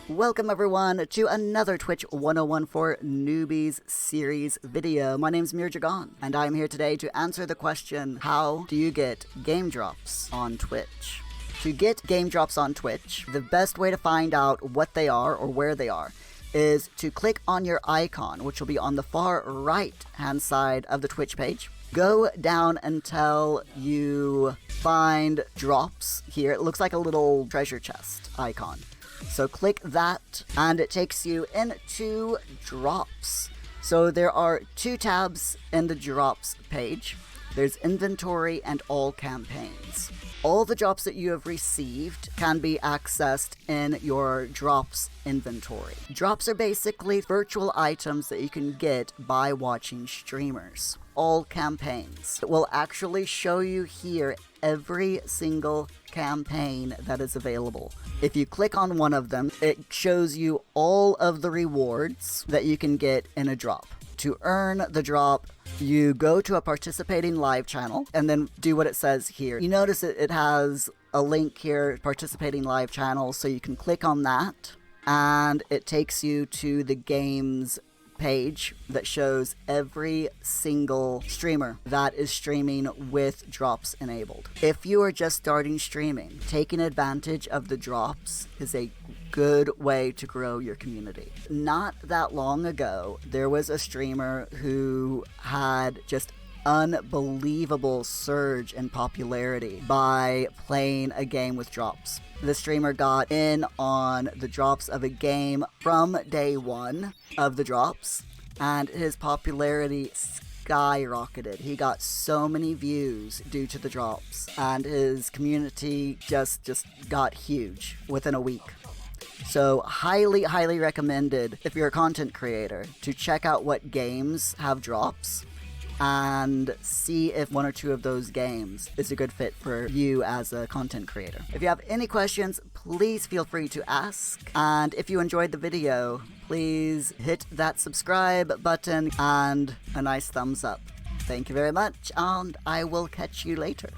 Welcome everyone to another Twitch 101 for Newbies series video. My name's Mirjagan, and I'm here today to answer the question, how do you get game drops on Twitch? To get game drops on Twitch, the best way to find out what they are or where they are is to click on your icon, which will be on the far right hand side of the Twitch page. Go down until you find drops here. It looks like a little treasure chest icon. So click that and it takes you into drops. So there are two tabs in the drops page. There's inventory and all campaigns. All the drops that you have received can be accessed in your drops inventory. Drops are basically virtual items that you can get by watching streamers. All campaigns. It will actually show you here every single campaign that is available. If you click on one of them, it shows you all of the rewards that you can get in a drop. To earn the drop, you go to a participating live channel and then do what it says here. You notice it has a link here, participating live channel, so you can click on that and it takes you to the game's page that shows every single streamer that is streaming with drops enabled. If you are just starting streaming, taking advantage of the drops is a good way to grow your community. Not that long ago, there was a streamer who had just unbelievable surge in popularity by playing a game with drops. The streamer got in on the drops of a game from day one of the drops, and his popularity skyrocketed. He got so many views due to the drops, and his community just got huge within a week. So highly recommended if you're a content creator to check out what games have drops and see if one or two of those games is a good fit for you as a content creator. If you have any questions, please feel free to ask. And if you enjoyed the video, please hit that subscribe button and a nice thumbs up. Thank you very much, and I will catch you later.